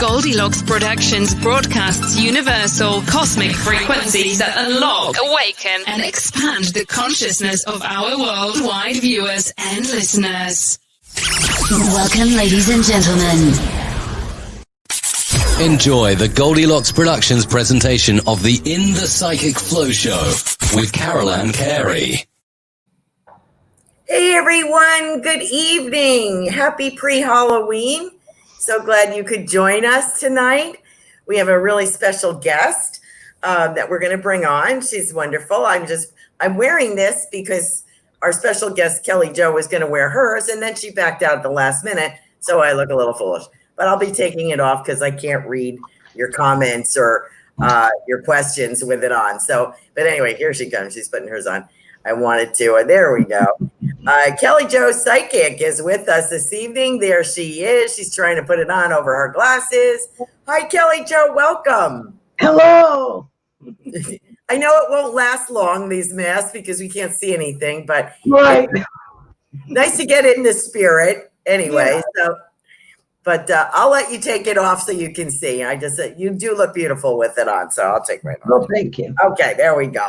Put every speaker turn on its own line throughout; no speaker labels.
Goldilocks Productions broadcasts universal cosmic frequencies that unlock, awaken, and expand the consciousness of our worldwide viewers and listeners.
Welcome, ladies and gentlemen.
Enjoy the Goldilocks Productions presentation of the In the Psychic Flow Show with Carol Ann Carey.
Hey everyone, good evening. Happy pre-Halloween. So glad you could join us tonight. We have a really special guest that we're going to bring on. She's wonderful. I'm wearing this because our special guest, Kelly Jo, was going to wear hers, and then she backed out at the last minute, so I look a little foolish. But I'll be taking it off because I can't read your comments or your questions with it on. But anyway, here she comes. She's putting hers on. I wanted to. There we go. Kelly Jo Psychic is with us this evening. There she is. She's trying to put it on over her glasses. Hi, Kelly Jo. Welcome.
Hello.
I know it won't last long, these masks, because we can't see anything, but
right.
Nice to get in the spirit anyway. Yeah. But I'll let you take it off so you can see. I just said you do look beautiful with it on, so I'll take right off.
Well, thank you.
Okay, there we go.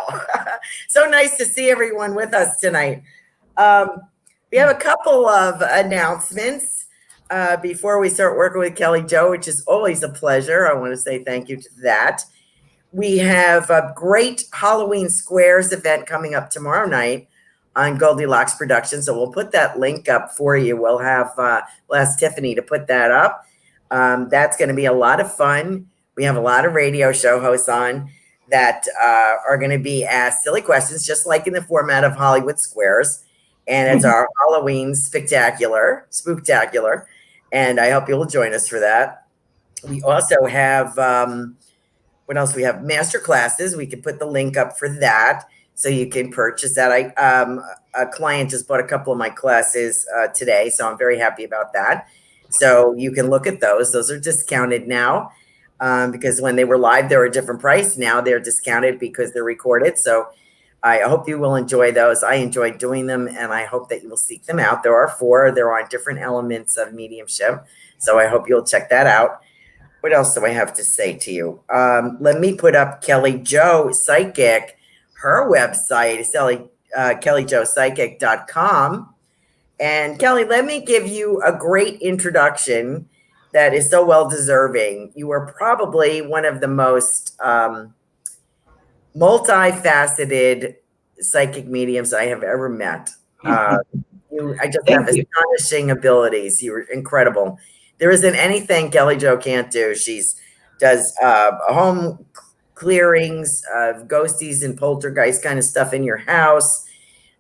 So nice to see everyone with us tonight. We have a couple of announcements before we start working with Kelly Jo, which is always a pleasure. I want to say thank you to that. We have a great Halloween Squares event coming up tomorrow night on Goldilocks Productions. So we'll put that link up for you. We'll ask Tiffany to put that up. That's going to be a lot of fun. We have a lot of radio show hosts on that are going to be asked silly questions, just like in the format of Hollywood Squares. And it's our Halloween spooktacular. And I hope you'll join us for that. We also have, what else? We have master classes. We can put the link up for that, so you can purchase that. A client just bought a couple of my classes today, so I'm very happy about that. So you can look at those. Those are discounted now because when they were live, they were a different price. Now they're discounted because they're recorded. So I hope you will enjoy those. I enjoyed doing them, and I hope that you will seek them out. There are 4. They're on different elements of mediumship. So I hope you'll check that out. What else do I have to say to you? Let me put up Kelly Jo Psychic. Her website is kellyjopsychic.com. And Kelly, let me give you a great introduction that is so well deserving. You are probably one of the most multifaceted psychic mediums I have ever met. I just have astonishing abilities. You're incredible. There isn't anything Kelly Jo can't do. She does home clearings of ghosties and poltergeist kind of stuff in your house.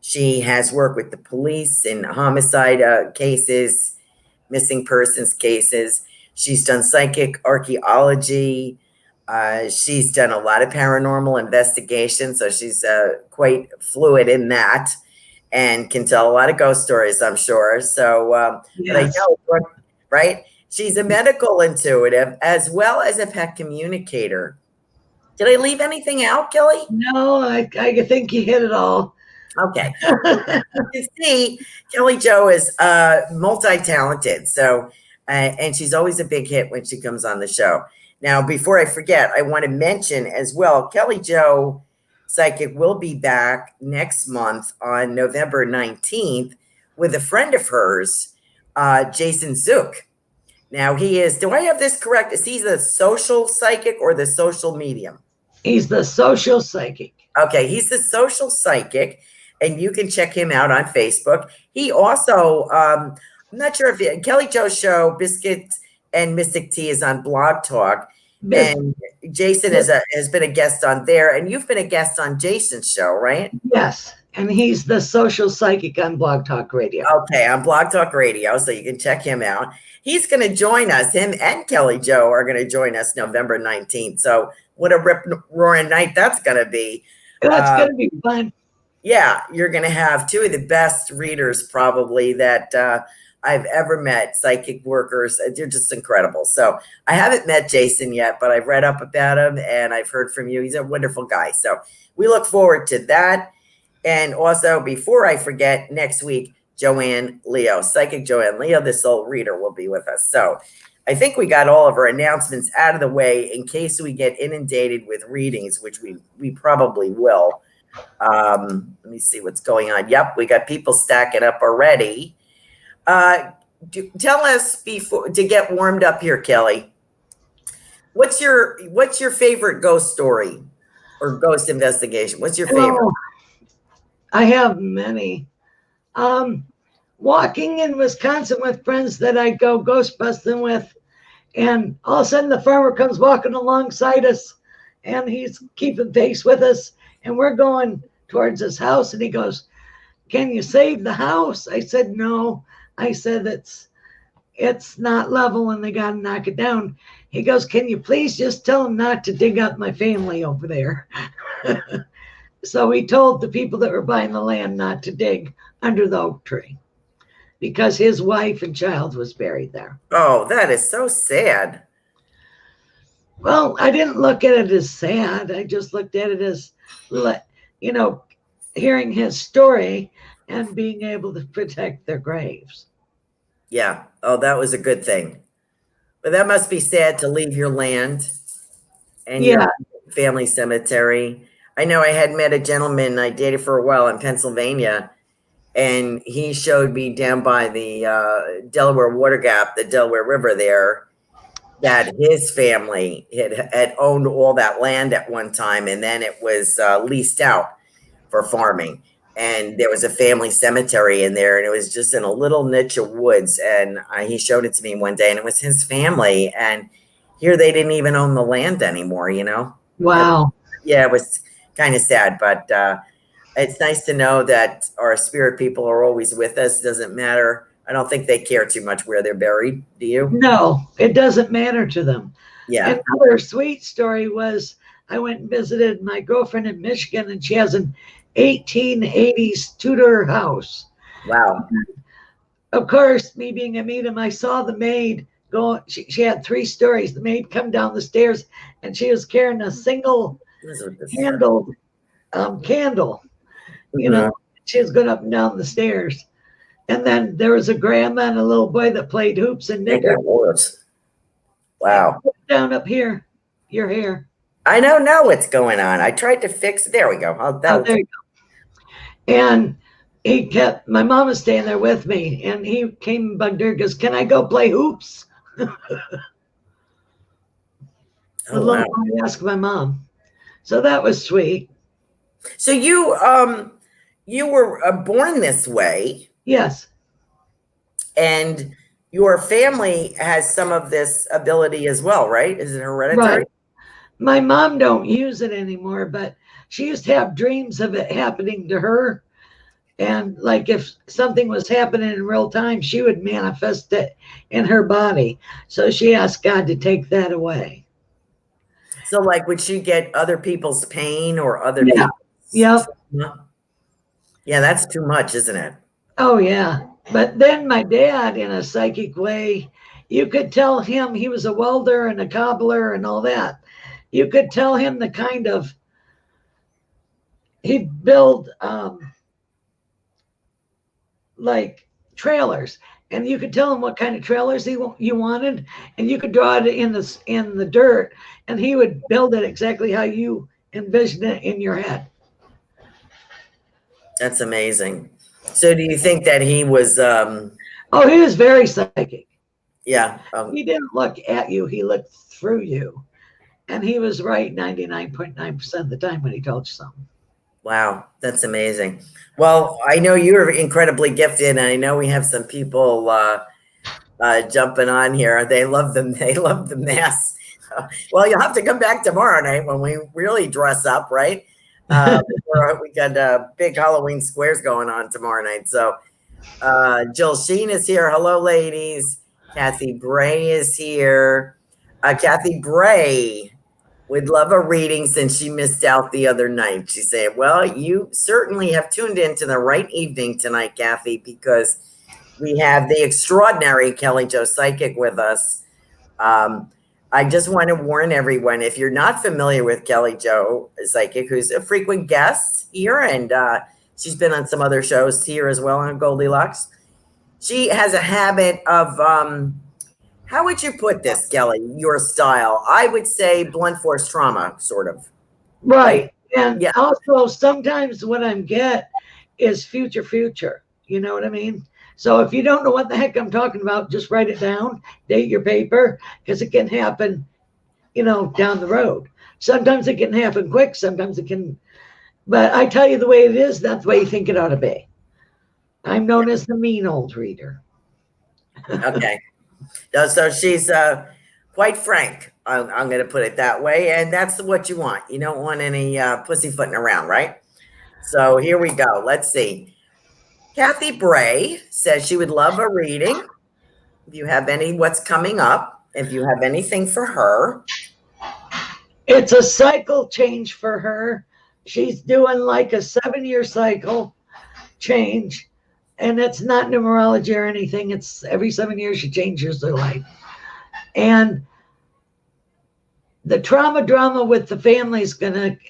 She has worked with the police in homicide cases, missing persons cases. She's done psychic archaeology. She's done a lot of paranormal investigation, so she's quite fluid in that and can tell a lot of ghost stories, I'm sure. So, but I know, right? She's a medical intuitive as well as a pet communicator. Did I leave anything out, Kelly?
No, I think you hit it all.
Okay. You see, Kelly Jo is multi-talented. So, and she's always a big hit when she comes on the show. Now, before I forget, I want to mention as well, Kelly Jo Psychic will be back next month on November 19th with a friend of hers, Jason Zook. Now, he is, do I have this correct? Is he the social psychic or the social medium?
He's the social psychic.
Okay, he's the social psychic, and you can check him out on Facebook. He also, I'm not sure if Kelly Jo's show, Biscuits and Mystic Tea, is on Blog Talk, and Jason has been a guest on there, and you've been a guest on Jason's show, right?
Yes, and he's the social psychic on Blog Talk Radio.
Okay, on Blog Talk Radio, so you can check him out. He's going to join us. Him and Kelly Jo are going to join us November 19th. So what a rip-roaring night that's going to be.
That's going to be fun.
Yeah, you're going to have 2 of the best readers probably that I've ever met, psychic workers. They're just incredible. So I haven't met Jason yet, but I've read up about him and I've heard from you. He's a wonderful guy. So we look forward to that. And also, before I forget, next week, Joanne Leo, Psychic Joanne Leo, the soul reader, will be with us. So I think we got all of our announcements out of the way in case we get inundated with readings, which we probably will. Let me see what's going on. Yep, we got people stacking up already. Tell us before to get warmed up here, Kelly. What's your favorite ghost story or ghost investigation? What's your favorite?
Oh, I have many. Walking in Wisconsin with friends that I go ghost busting with, and all of a sudden the farmer comes walking alongside us, and he's keeping pace with us, and we're going towards his house, and he goes, "Can you save the house?" I said, "No." I said, it's not level and they got to knock it down. He goes, "Can you please just tell him not to dig up my family over there?" So he told the people that were buying the land not to dig under the oak tree because his wife and child was buried there.
Oh, that is so sad.
Well, I didn't look at it as sad. I just looked at it as, hearing his story and being able to protect their graves.
Yeah. Oh, that was a good thing. But that must be sad to leave your land and your family cemetery. I know I had met a gentleman I dated for a while in Pennsylvania, and he showed me down by the Delaware Water Gap, the Delaware River there, that his family had owned all that land at one time, and then it was leased out for farming. And there was a family cemetery in there, and it was just in a little niche of woods. And he showed it to me one day, and it was his family. And here they didn't even own the land anymore,
Wow.
Yeah, it was kind of sad, but it's nice to know that our spirit people are always with us. Doesn't matter. I don't think they care too much where they're buried. Do you?
No, it doesn't matter to them.
Yeah.
Another sweet story was I went and visited my girlfriend in Michigan, and she has an 1880s Tudor house.
Wow.
Of course, me being a medium, I saw the maid go. She had 3 stories. The maid come down the stairs, and she was carrying a single handled candle. She was going up and down the stairs. And then there was a grandma and a little boy that played hoops and knickers.
Wow.
Down up here, your hair.
I don't know what's going on. I tried to fix it. There we go.
There you go. And he kept, my mom was staying there with me, and he came and bugged her, goes, "Can I go play hoops?" The little boy asked my mom. So that was sweet.
So you were born this way.
Yes.
And your family has some of this ability as well, right? Is it hereditary?
Right. My mom don't use it anymore, but she used to have dreams of it happening to her. And like if something was happening in real time, she would manifest it in her body. So she asked God to take that away.
So like, would she get other people's pain or other people's?
Yep.
Yeah, that's too much, isn't it?
Oh, yeah. But then my dad, in a psychic way, you could tell him he was a welder and a cobbler and all that. You could tell him the kind of, he'd build like trailers, and you could tell him what kind of trailers you wanted, and you could draw it in the dirt, and he would build it exactly how you envisioned it in your head.
That's amazing. So do you think that he was
Oh, he was very psychic.
Yeah.
He didn't look at you, he looked through you. And he was right 99.9% of the time when he told you something.
Wow, that's amazing. Well, I know you're incredibly gifted, and I know we have some people jumping on here. They love them. They love the mass. Well, you'll have to come back tomorrow night when we really dress up, right? We got big Halloween squares going on tomorrow night. So Jill Sheen is here. Hello, ladies. Kathy Bray is here. Kathy Bray would love a reading since she missed out the other night. She said, well, you certainly have tuned into the right evening tonight, Kathy, because we have the extraordinary Kelly Jo Psychic with us. I just want to warn everyone, if you're not familiar with Kelly Jo Psychic, who's a frequent guest here, and she's been on some other shows here as well on Goldilocks. She has a habit of How would you put this, Kelly? Your style? I would say blunt force trauma, sort of.
Right. And
Yeah.
also sometimes what I'm get is future. You know what I mean? So if you don't know what the heck I'm talking about, just write it down, date your paper, because it can happen, down the road. Sometimes it can happen quick, sometimes it can, but I tell you the way it is, that's the way you think it ought to be. I'm known as the mean old reader.
Okay. So she's quite frank. I'm going to put it that way. And that's what you want. You don't want any pussyfooting around, right? So here we go. Let's see. Kathy Bray says she would love a reading. If you have what's coming up, if you have anything for her.
It's a cycle change for her. She's doing like a 7-year cycle change. And it's not numerology or anything. It's every 7 years she changes her life. And the drama with the family is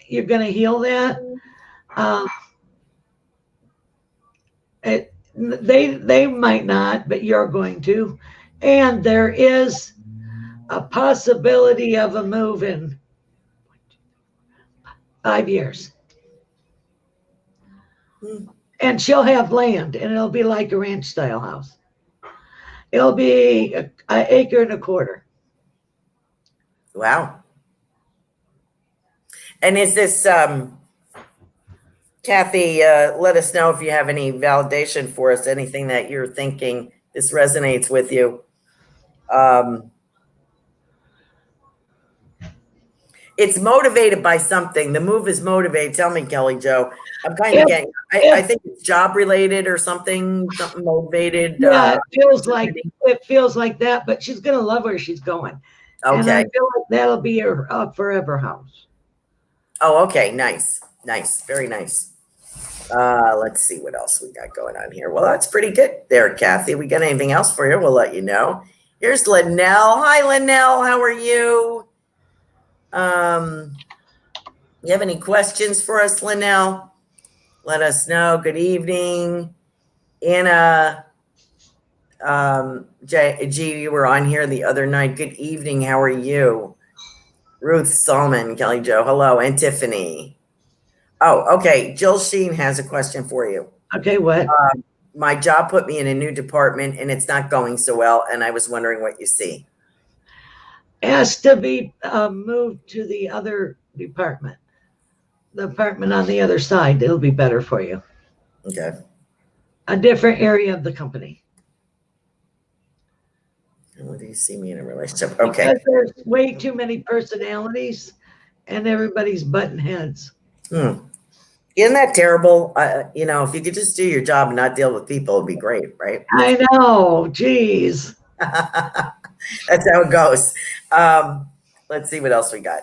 you're gonna heal that. They might not, but you're going to. And there is a possibility of a move in 5 years. And she'll have land, and it'll be like a ranch style house. It'll be an acre and a quarter.
Wow. And is this, Kathy, let us know if you have any validation for us, anything that you're thinking this resonates with you. It's motivated by something. The move is motivated. Tell me, Kelly Jo. I'm kind of getting, I think it's job related or something motivated.
Yeah, it feels like that, but she's going to love where she's going.
Okay.
And I feel like that'll be her forever house.
Oh, okay. Nice. Very nice. Let's see what else we got going on here. Well, that's pretty good there, Kathy. We got anything else for you? We'll let you know. Here's Linnell. Hi, Linnell. How are you? You have any questions for us, Linnell? Let us know. Good evening. Anna, G, you were on here the other night. Good evening. How are you? Ruth Solomon, Kelly Jo. Hello. And Tiffany. Oh, okay. Jill Sheen has a question for you.
Okay, what?
My job put me in a new department and it's not going so well. And I was wondering what you see.
Has to be moved to the other department. The department on the other side. It'll be better for you.
Okay.
A different area of the company.
How do you see me in a relationship? Okay.
Because there's way too many personalities and everybody's button heads.
Isn't that terrible? If you could just do your job and not deal with people, it'd be great, right?
I know. Geez.
That's how it goes. Let's see what else we got.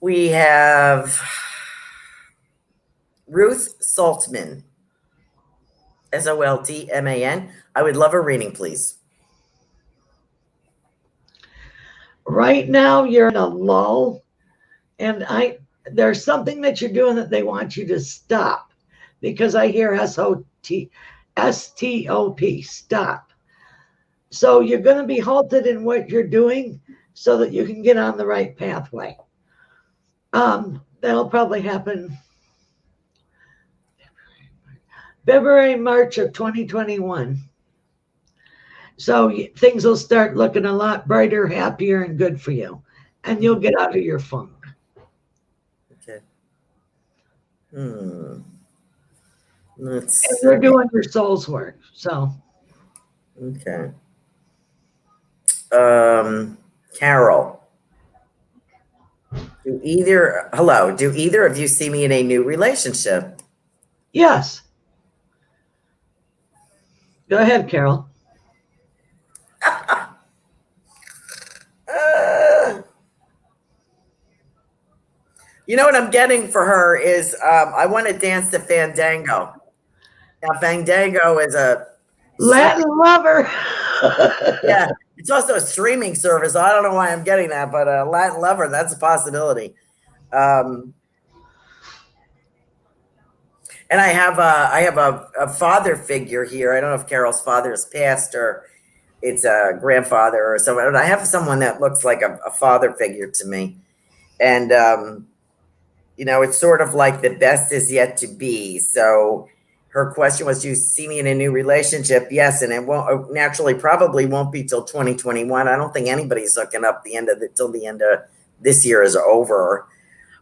We have Ruth Saltman, Soltman. I would love a reading, please.
Right now, you're in a lull, and there's something that you're doing that they want you to stop, because I hear STOP, stop. So you're going to be halted in what you're doing so that you can get on the right pathway. That'll probably happen February, March of 2021. So things will start looking a lot brighter, happier, and good for you. And you'll get out of your funk.
Okay.
And you're doing your soul's work. So.
Okay. Carol. Do either of you see me in a new relationship?
Yes. Go ahead, Carol.
You know what I'm getting for her is I want to dance to Fandango. Now, Fandango is a
Latin lover.
Yeah, it's also a streaming service. I don't know why I'm getting that, but Latin lover, that's a possibility. And I have a father figure here. I don't know if Carol's father has passed or it's a grandfather or someone. I have someone that looks like a father figure to me. And, it's sort of like the best is yet to be. So her question was, do you see me in a new relationship? Yes. And it won't naturally probably won't be till 2021. I don't think anybody's hooking up till the end of this year is over.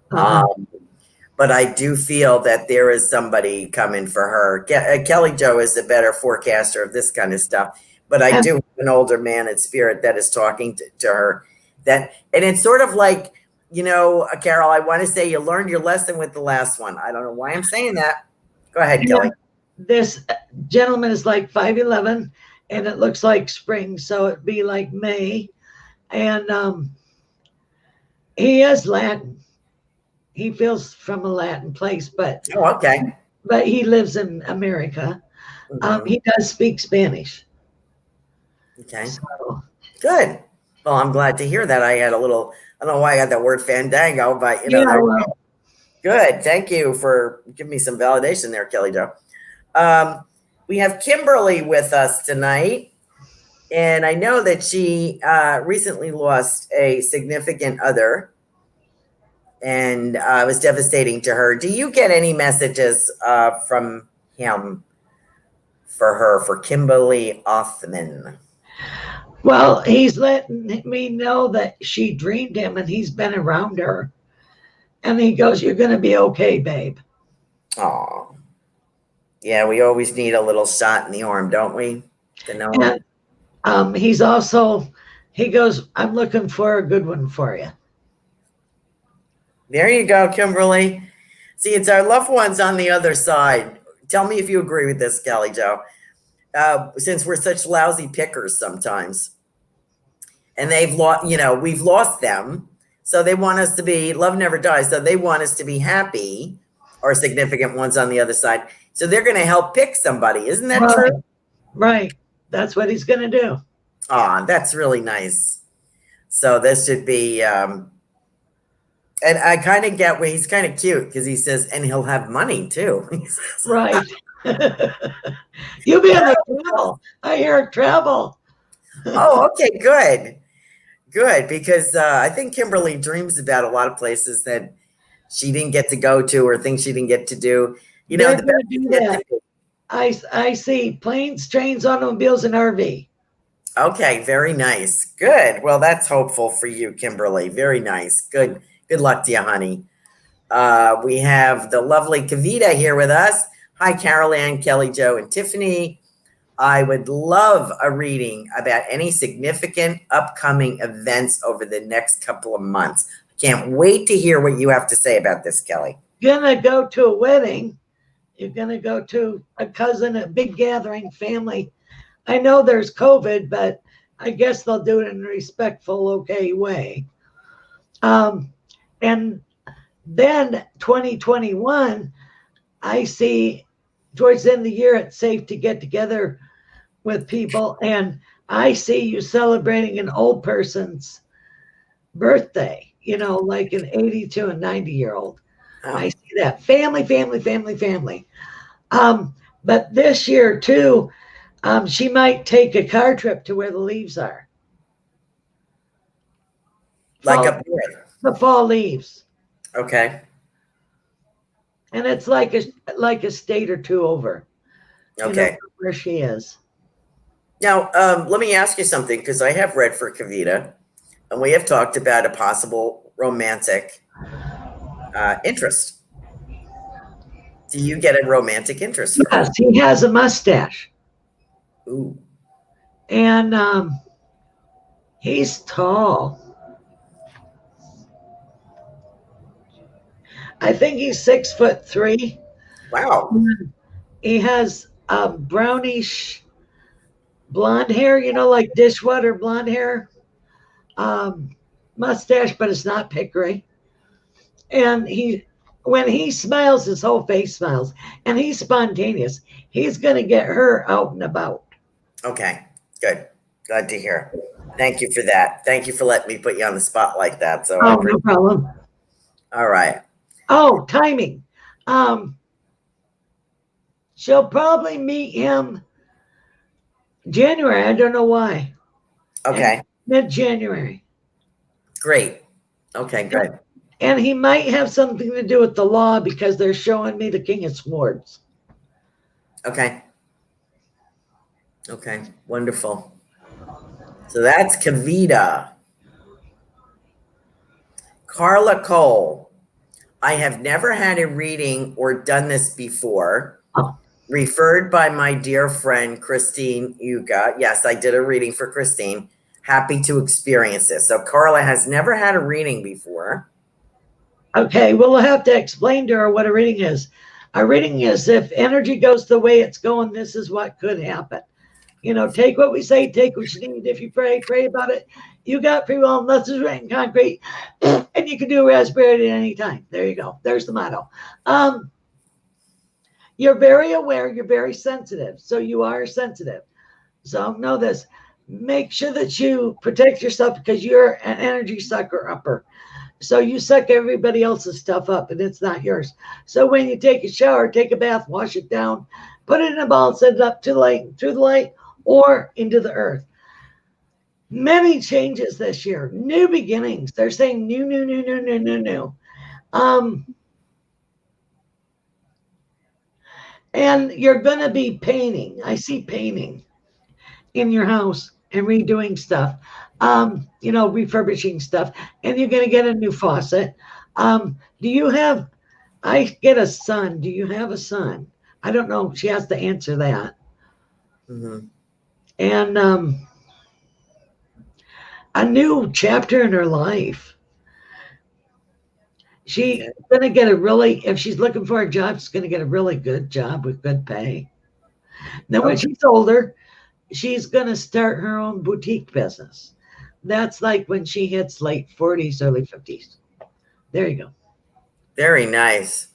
But I do feel that there is somebody coming for her. Kelly Jo is the better forecaster of this kind of stuff. But I do have an older man in spirit that is talking to her. And it's sort of like, Carol, I want to say you learned your lesson with the last one. I don't know why I'm saying that. Go ahead, Kelly.
This gentleman is like 5'11", and it looks like spring, so it'd be like May. And he is Latin. He feels from a Latin place, but
okay.
But he lives in America.
Mm-hmm.
He does speak Spanish.
Okay.
So,
good. Well, I'm glad to hear that. I don't know why I got that word fandango, but good. Thank you for giving me some validation there, Kelly Jo. We have Kimberly with us tonight, and I know that she recently lost a significant other, and it was devastating to her. Do you get any messages from him for Kimberly Othman?
well, he's letting me know that she dreamed him and he's been around her. And he goes, "You're going to be okay, babe."
Oh, yeah, we always need a little shot in the arm, don't we? To know.
And he goes, "I'm looking for a good one for you."
There you go, Kimberly. See, it's our loved ones on the other side. Tell me if you agree with this, Kelly Jo. Since we're such lousy pickers sometimes, and we've lost them, so they want us to be, love never dies, so they want us to be happy, our significant ones on the other side. So they're going to help pick somebody. Isn't that true?
Right. That's what he's going to do.
That's really nice. So this should be, and I kind of get where he's kind of cute because he says, and he'll have money too.
Right. You'll be in the travel. I hear travel.
Oh, okay, good. Because I think Kimberly dreams about a lot of places that she didn't get to go to or things she didn't get to do.
They're going to do that. I see planes, trains, automobiles, and RV.
Okay, very nice. Good. Well, that's hopeful for you, Kimberly. Very nice. Good luck to you, honey. We have the lovely Kavita here with us. Hi, Carol Ann, Kelly Jo, and Tiffany. I would love a reading about any significant upcoming events over the next couple of months. I can't wait to hear what you have to say about this, Kelly.
You're going to go to a wedding. You're going to go to a cousin, a big gathering, family. I know there's COVID, but I guess they'll do it in a respectful, okay way. And then 2021, I see towards the end of the year, it's safe to get together with people. And I see you celebrating an old person's birthday, like an 80 to a 90-year-old. Oh. I see that. Family. But this year, too, she might take a car trip to where the leaves are.
Like up here?
The fall leaves.
Okay.
And it's like a state or two over.
Okay.
Where she is.
Now, let me ask you something, because I have read for Kavita, and we have talked about a possible romantic interest. Do you get a romantic interest?
Yes, he has a mustache.
Ooh.
And he's tall. I think he's 6'3".
Wow.
He has brownish blonde hair, like dishwater blonde hair. Mustache, but it's not pickery. And when he smiles, his whole face smiles. And he's spontaneous. He's going to get her out and about.
Okay, good. Glad to hear. Thank you for that. Thank you for letting me put you on the spot like that. So
no problem.
All right.
Oh, timing. She'll probably meet him January. I don't know why.
Okay.
Mid-January.
Great. Okay, good.
And he might have something to do with the law because they're showing me the King of Swords.
Okay. Okay, wonderful. So that's Kavita. Carla Cole. I have never had a reading or done this before.
Oh.
Referred by my dear friend Christine Yuga. Yes, I did a reading for Christine. Happy to experience this. So Carla has never had a reading before.
Okay, well, we'll have to explain to her what a reading is. A reading is if energy goes the way it's going, this is what could happen. You know, take what we say, take what you need. If you pray about it. You got free will unless it's written concrete. And you can do a raspberry at any time. There you go. There's the motto. You're very aware. You're very sensitive. So you are sensitive. So know this. Make sure that you protect yourself because you're an energy sucker upper. So you suck everybody else's stuff up and it's not yours. So when you take a shower, take a bath, wash it down, put it in a ball, send it up to the light, through the light, or into the earth. Many changes this year. New beginnings. They're saying new. And you're going to be painting. I see painting in your house and redoing stuff. Refurbishing stuff, and you're going to get a new faucet. I get a son. Do you have a son? I don't know. She has to answer that.
Mm-hmm.
And a new chapter in her life. She's going to get if she's looking for a job, she's going to get a really good job with good pay. Then when she's older, she's going to start her own boutique business. That's like when she hits late 40s, early 50s. There you go.
Very nice.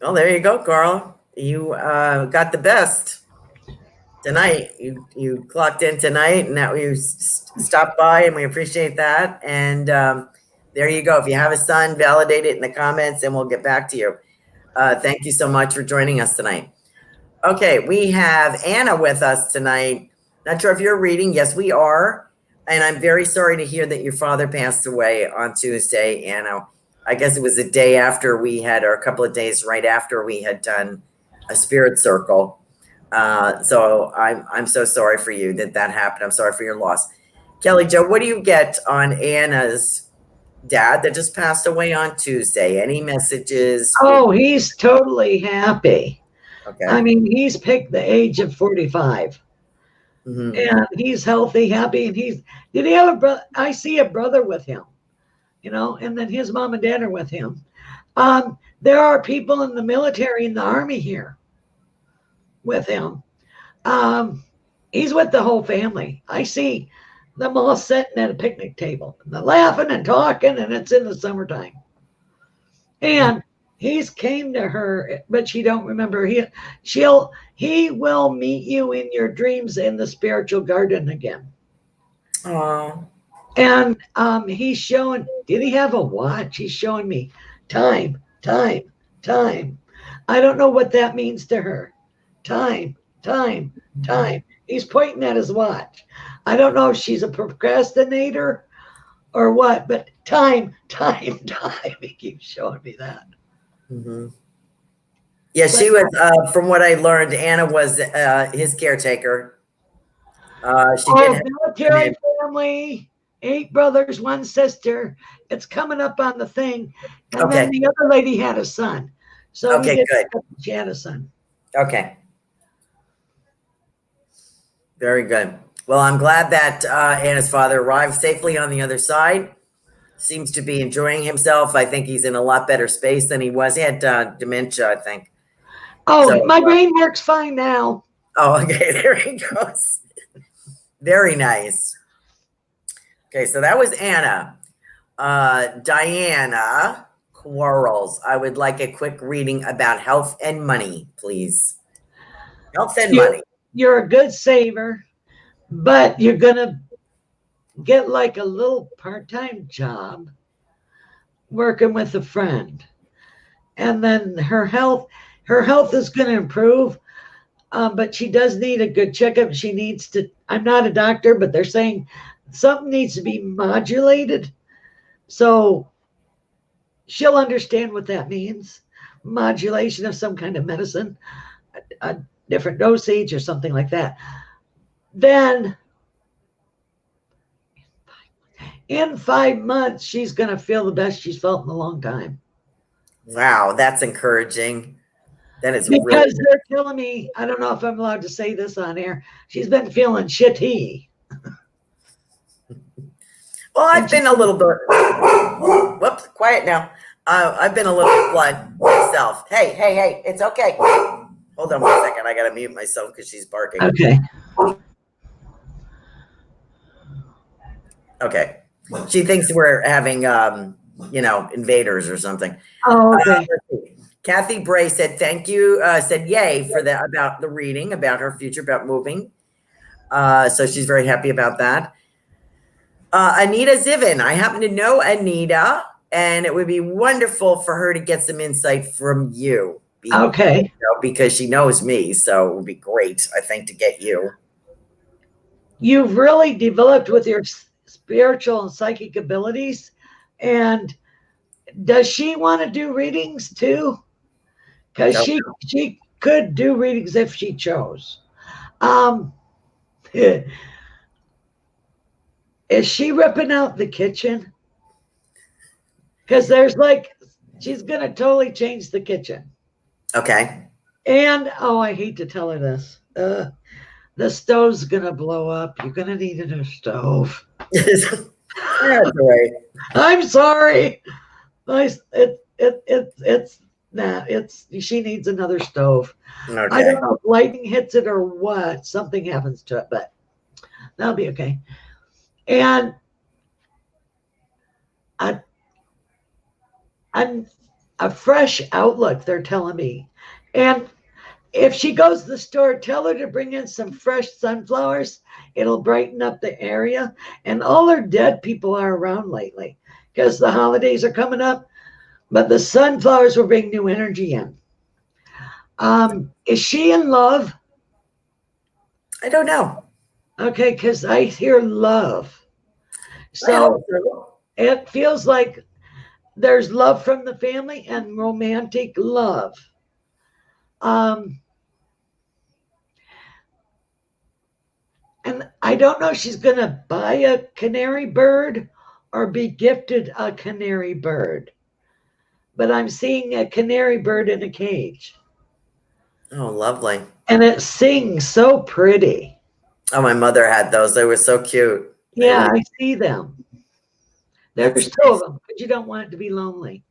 Well, there you go, Carla. You got the best tonight. You clocked in tonight, and that you stopped by, and we appreciate that. And there you go. If you have a son, validate it in the comments, and we'll get back to you. Thank you so much for joining us tonight. Okay, we have Anna with us tonight. Not sure if you're reading. Yes, we are. And I'm very sorry to hear that your father passed away on Tuesday, Anna. I guess it was a day after we had, or a couple of days right after we had done a spirit circle. So I'm so sorry for you that happened. I'm sorry for your loss. Kelly Jo, what do you get on Anna's dad that just passed away on Tuesday? Any messages?
Oh, he's totally happy.
Okay.
I mean, he's picked the age of 45. Mm-hmm. And he's healthy, happy, and did he have a brother? I see a brother with him, and then his mom and dad are with him. There are people in the military and the army here with him. He's with the whole family. I see them all sitting at a picnic table, and they're laughing and talking, and it's in the summertime. And he's came to her, but she don't remember. He will meet you in your dreams in the spiritual garden again.
Aww.
And he's showing, did he have a watch? He's showing me time. I don't know what that means to her. Time. He's pointing at his watch. I don't know if she's a procrastinator or what, but time. He keeps showing me that.
Mm-hmm. Yeah, she was, from what I learned, Anna was his caretaker.
Military family, 8 brothers, 1 sister. It's coming up on the thing. And then the other lady had a son. So
good.
She had a son.
Okay. Very good. Well, I'm glad that Anna's father arrived safely on the other side. Seems to be enjoying himself. I think he's in a lot better space than he was. He had dementia, I think.
Oh, so, my brain works fine now.
Oh, okay. There he goes. Very nice. Okay, so that was Anna. Diana Quarles. I would like a quick reading about health and money, please. Health and money.
You're a good saver, but you're going to get like a little part-time job working with a friend. And then her health is going to improve. but she does need a good checkup. She needs to, I'm not a doctor, but they're saying something needs to be modulated. So she'll understand what that means. Modulation of some kind of medicine, a different dosage or something like that. Then in 5 months, she's going to feel the best she's felt in a long time.
Wow, that's encouraging. That is
Because
really
they're telling me, I don't know if I'm allowed to say this on air, she's been feeling shitty.
well. I've been a little bit. Whoops, quiet now. I've been a little blunt myself. Hey, it's okay. Hold on 1 second. I gotta mute myself because she's barking.
Okay.
Okay. She thinks we're having, invaders or something.
Oh, okay.
Kathy Bray said, thank you, said yay for that about the reading, about her future, about moving. So she's very happy about that. Anita Zivin, I happen to know Anita, and it would be wonderful for her to get some insight from you.
Okay.
Because she knows me, so it would be great, I think, to get you.
You've really developed with your spiritual and psychic abilities. And does she want to do readings too? Because she could do readings if she chose. Is she ripping out the kitchen? Because she's going to totally change the kitchen.
Okay.
And, I hate to tell her this. The stove's going to blow up. You're going to need a new stove.
That's right.
I'm sorry. She needs another stove.
Okay.
I don't know if lightning hits it or what. Something happens to it, but that'll be okay. And I'm a fresh outlook, they're telling me. And if she goes to the store, tell her to bring in some fresh sunflowers. It'll brighten up the area. And all her dead people are around lately because the holidays are coming up. But the sunflowers will bring new energy in. Is she in love?
I don't know.
Okay, because I hear love. So it feels like there's love from the family and romantic love. And I don't know if she's going to buy a canary bird or be gifted a canary bird. But I'm seeing a canary bird in a cage.
Oh, lovely.
And it sings so pretty.
Oh, my mother had those. They were so cute.
Yeah, I see them. There's two of them, but you don't want it to be lonely.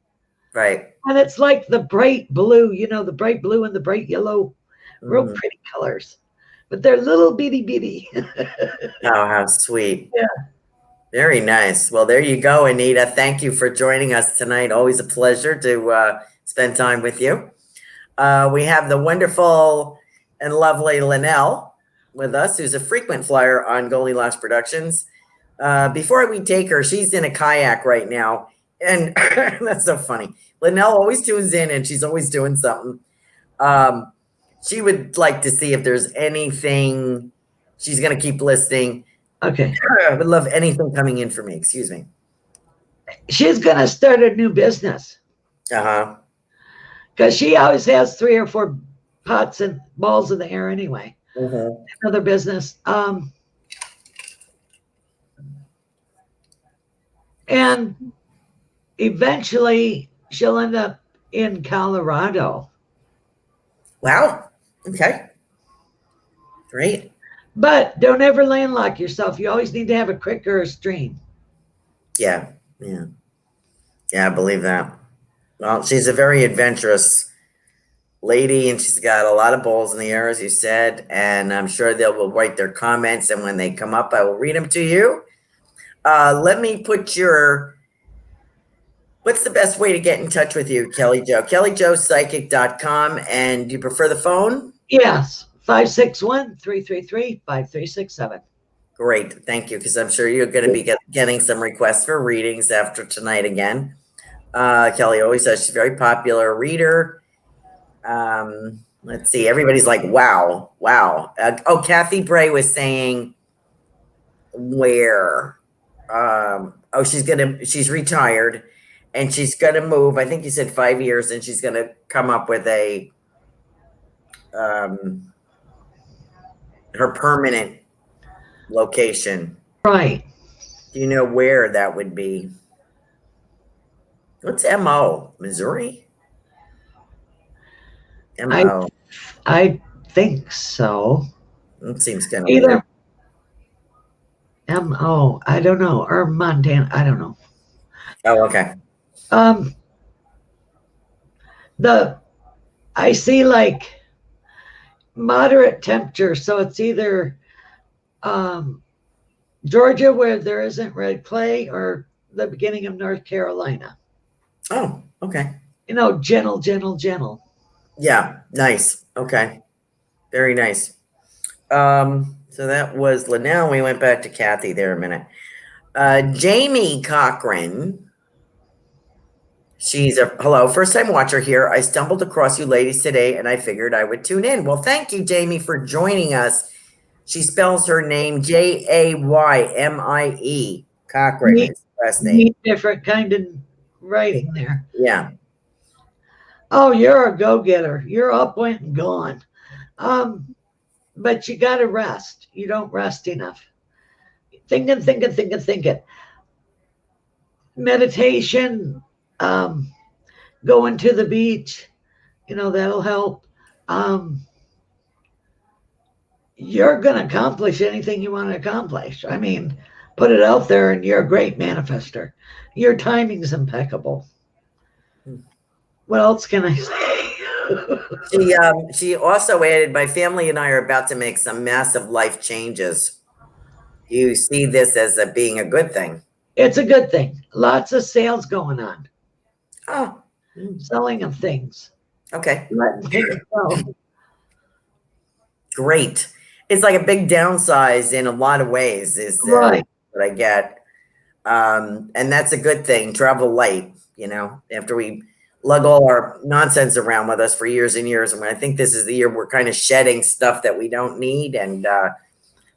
Right.
And it's like the bright blue, the bright blue and the bright yellow, real pretty colors. But they're little bitty.
Oh, how sweet.
Yeah.
Very nice. Well, there you go, Anita. Thank you for joining us tonight. Always a pleasure to spend time with you. We have the wonderful and lovely Linnell with us, who's a frequent flyer on Goldilocks Productions. Before we take her, she's in a kayak right now. And that's so funny. Linnell always tunes in and she's always doing something. She would like to see if there's anything. She's going to keep listening.
Okay.
I would love anything coming in for me. Excuse me.
She's going to start a new business.
Uh-huh.
Because she always has 3 or 4 pots and balls in the air anyway.
Mm-hmm.
Another business. And eventually she'll end up in Colorado.
Wow. Okay. Great.
But don't ever landlock yourself. You always need to have a creek or a stream.
Yeah. I believe that. Well, she's a very adventurous lady, and she's got a lot of balls in the air, as you said, and I'm sure they will write their comments, and when they come up, I will read them to you. Let me put what's the best way to get in touch with you, Kelly Jo? KellyJoPsychic.com, and do you prefer the phone?
Yes, 561-333-5367.
Great, thank you, because I'm sure you're going to be getting some requests for readings after tonight again. Kelly always says she's a very popular reader. Let's see. Everybody's like, wow, wow. Kathy Bray was saying where? She's retired and she's gonna move. I think you said 5 years, and she's gonna come up with a her permanent location.
Right.
Do you know where that would be? What's MO? Missouri? MO.
I think so.
It seems kind of
Either
weird.
MO, I don't know, or Montana, I don't know.
Oh, okay.
I see like moderate temperature, so it's either Georgia where there isn't red clay, or the beginning of North Carolina.
Oh, okay.
Gentle.
Yeah, nice. Okay. Very nice. So that was Linnell. We went back to Kathy there a minute. Jamie Cochran. She's a hello, first time watcher here. I stumbled across you ladies today and I figured I would tune in. Well, thank you, Jamie, for joining us. She spells her name Jaymie. Cochran is last name.
Different kind of writing there.
Yeah.
Oh, you're a go-getter. You're up, went, and gone. But you got to rest. You don't rest enough. Thinking. Meditation, going to the beach, that'll help. You're going to accomplish anything you want to accomplish. I mean, put it out there and you're a great manifester. Your timing's impeccable. What else can I say?
She also added, my family and I are about to make some massive life changes. Do you see this as being a good thing?
It's a good thing. Lots of sales going on.
Oh.
Selling of things.
Okay.
Letting things go.
Great. It's like a big downsize in a lot of ways is
Right.
what I get. And that's a good thing. Travel light, after we lug all our nonsense around with us for years and years. And I think this is the year we're kind of shedding stuff that we don't need, and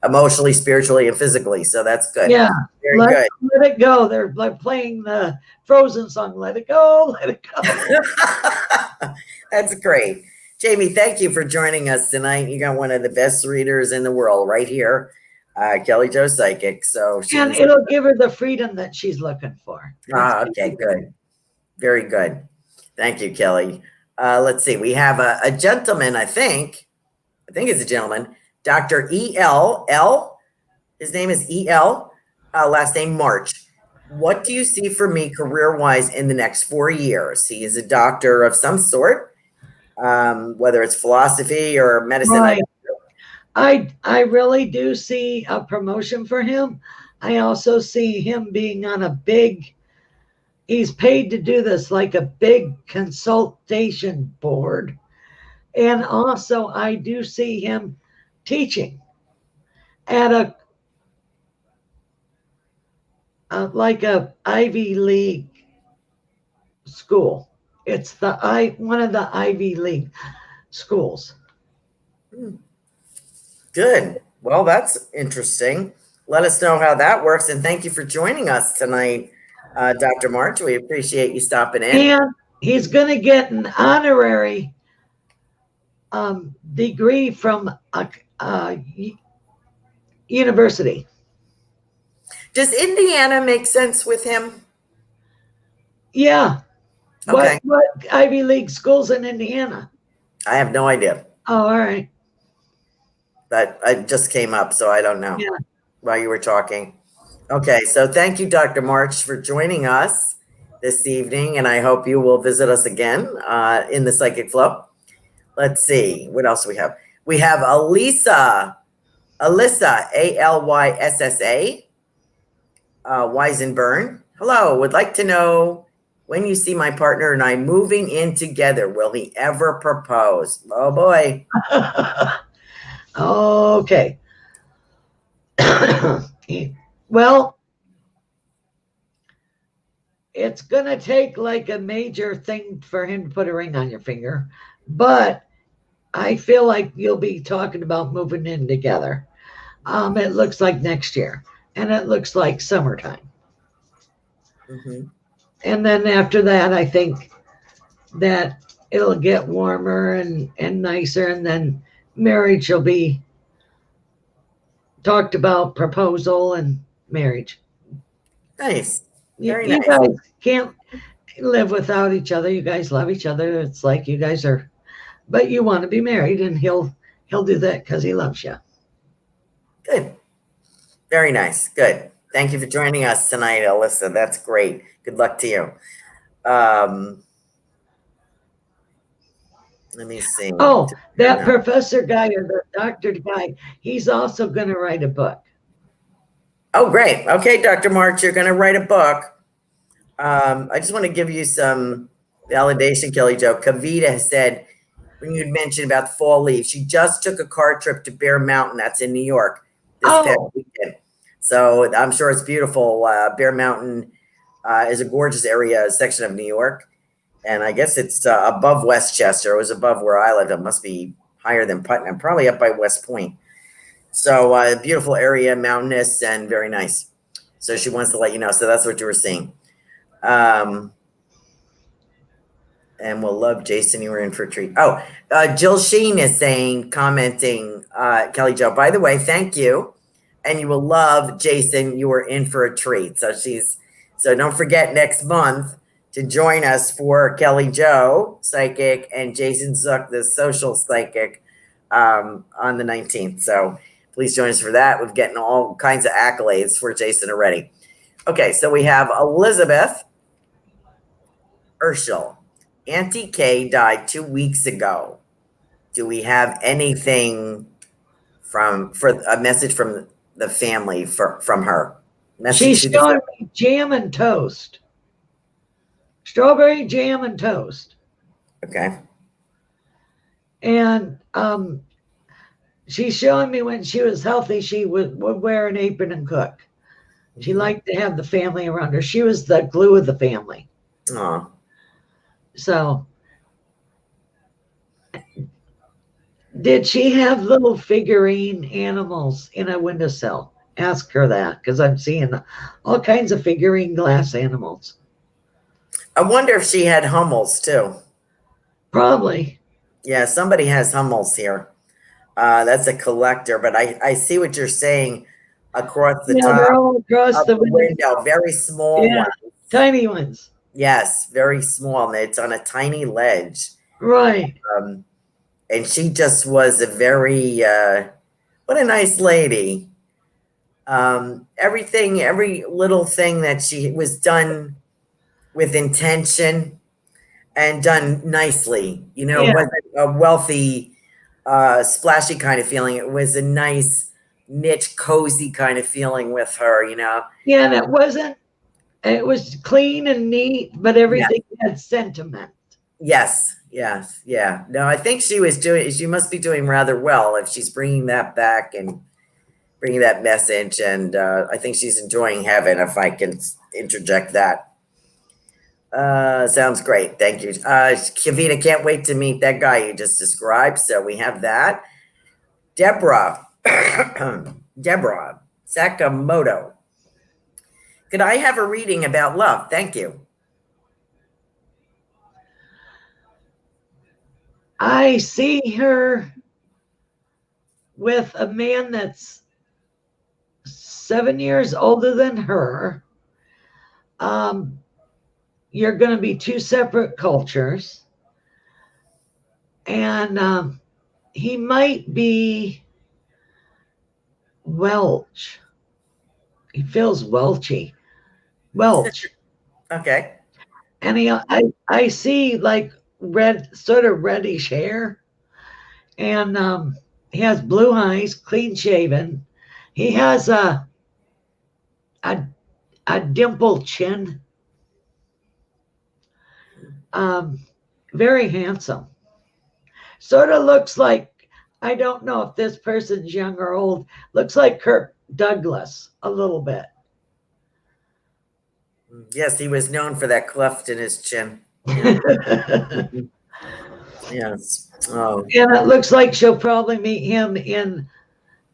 emotionally, spiritually, and physically. So that's good.
Yeah.
Very good.
Let it go. They're like playing the Frozen song. Let it go. Let it go.
That's great. Jamie, thank you for joining us tonight. You got one of the best readers in the world right here, Kelly Jo Psychic.
And it'll give her the freedom that she's looking for.
Okay, good. Very good. Thank you, Kelly. Let's see. We have a gentleman, I think it's a gentleman, Dr. E.L. His name is E.L., last name March. What do you see for me career-wise in the next 4 years? He is a doctor of some sort, whether it's philosophy or medicine.
Right. I really do see a promotion for him. I also see him being on he's paid to do this, like a big consultation board. And also I do see him teaching at like a Ivy League school. It's one of the Ivy League schools.
Good. Well, that's interesting. Let us know how that works. And thank you for joining us tonight, Dr. March. We appreciate you stopping in.
And he's going to get an honorary degree from a university.
Does Indiana make sense with him?
Yeah.
Okay.
What Ivy League schools in Indiana?
I have no idea.
Oh, all right.
But I just came up, so I don't know while you were talking. Okay, so thank you, Dr. March, for joining us this evening, and I hope you will visit us again in the Psychic Flow. Let's see, what else we have? We have Alyssa, Alyssa, Weisenburn. Hello, would like to know when you see my partner and I moving in together, will he ever propose? Oh boy.
Okay. Well, it's going to take like a major thing for him to put a ring on your finger, but I feel like you'll be talking about moving in together. It looks like next year, and it looks like summertime.
Mm-hmm.
And then after that, I think that it'll get warmer and nicer, and then marriage will be talked about, proposal and marriage.
Nice.
You,
Very
you
nice.
guys can't live without each other. You guys love each other. It's like you guys are, but you want to be married, and he'll do that because he loves you.
Good. Very nice. Good. Thank you for joining us tonight, Alyssa. That's great. Good luck to you. Let me see.
Oh, that
No.
professor guy or the doctor guy, he's also going to write a book.
Oh, great. Okay, Dr. March, you're going to write a book. I just want to give you some validation, Kelly Jo. Kavita has said, when you'd mentioned about the fall leaves, she just took a car trip to Bear Mountain. That's in New York this past weekend. So I'm sure it's beautiful. Bear Mountain is a gorgeous area, section of New York. And I guess it's above Westchester. It was above where I live. It must be higher than Putnam, probably up by West Point. So beautiful area, mountainous, and very nice. So she wants to let you know. So that's what you were seeing. And we'll love Jason. You were in for a treat. Oh, Jill Sheen is saying, commenting, Kelly Jo, by the way, thank you. And you will love Jason. You were in for a treat. So don't forget next month to join us for Kelly Jo, psychic, and Jason Zook, the social psychic, on the 19th. So please join us for that. We're getting all kinds of accolades for Jason already. Okay, so we have Elizabeth Urschel. Auntie Kay died 2 weeks ago. Do we have anything for a message from the family from her?
She's showing me jam and toast. Strawberry jam and toast.
Okay.
And she's showing me when she was healthy, she would wear an apron and cook. She liked to have the family around her. She was the glue of the family.
Aw.
So, did she have little figurine animals in a windowsill? Ask her that, because I'm seeing all kinds of figurine glass animals.
I wonder if she had Hummels too.
Probably.
Yeah, somebody has Hummels here. That's a collector, but I see what you're saying across the top.
They're all across the
window. Very small ones.
Tiny ones.
Yes, very small. And it's on a tiny ledge.
Right.
And she just was a very, what a nice lady. Every little thing that she was done with intention and done nicely. It wasn't a wealthy, splashy kind of feeling. It was a nice, niche, cozy kind of feeling with her,
Yeah, and it was clean and neat, but everything had sentiment.
Yes, yeah. No, I think she must be doing rather well if she's bringing that back and bringing that message. And I think she's enjoying heaven, if I can interject that. Sounds great. Thank you. Kavita, can't wait to meet that guy you just described. So we have that. Deborah Sakamoto. Could I have a reading about love? Thank you.
I see her with a man that's 7 years older than her. You're going to be two separate cultures. And he might be Welsh. He feels Welchy. Welch.
Okay.
And I see like sort of reddish hair. And he has blue eyes, clean shaven. He has a dimpled chin. Very handsome. Sort of looks like, I don't know if this person's young or old, looks like Kirk Douglas a little bit.
Yes, he was known for that cleft in his chin. Yes. Oh,
And it looks like she'll probably meet him in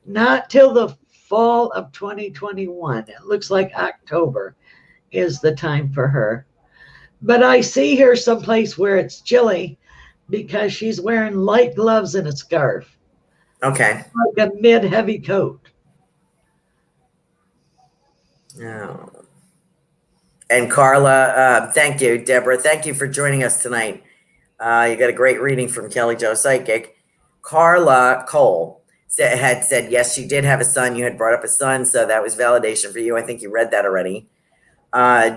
not till the fall of 2021. It looks like October is the time for her. But I see her someplace where it's chilly because she's wearing light gloves and a scarf,
okay.
like a mid-heavy coat.
Oh. And Carla, thank you, Deborah. Thank you for joining us tonight. You got a great reading from Kelly Joe Psychic. Carla Cole had said, yes, she did have a son. You had brought up a son, so that was validation for you. I think you read that already.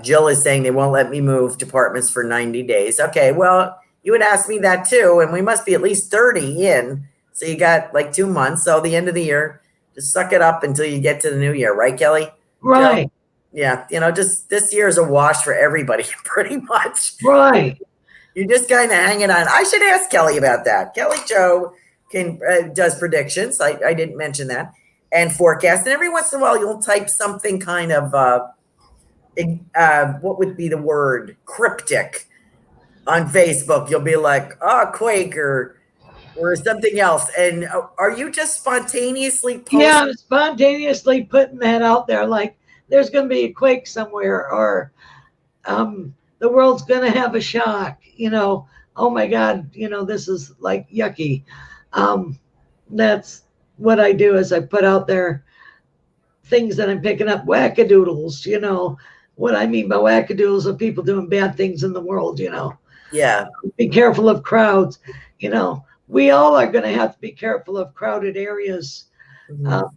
Jill is saying they won't let me move departments for 90 days. Okay, well, you would ask me that too, and we must be at least 30 in. So you got like 2 months. So the end of the year, just suck it up until you get to the new year, right, Kelly?
Right.
Jill? Yeah, just this year is a wash for everybody, pretty much.
Right.
You're just kind of hanging on. I should ask Kelly about that. Kelly Joe does predictions. I didn't mention that, and forecast. And every once in a while, you'll type something kind of what would be the word, cryptic, on Facebook. You'll be like, "Oh, quake," or something else. And are you just spontaneously posting?
Yeah, I'm spontaneously putting that out there, like there's going to be a quake somewhere, or the world's going to have a shock. Oh my God, this is like yucky. That's what I do, is I put out there things that I'm picking up, wackadoodles. What I mean by wackadoodles are people doing bad things in the world.
Yeah.
Be careful of crowds. We all are going to have to be careful of crowded areas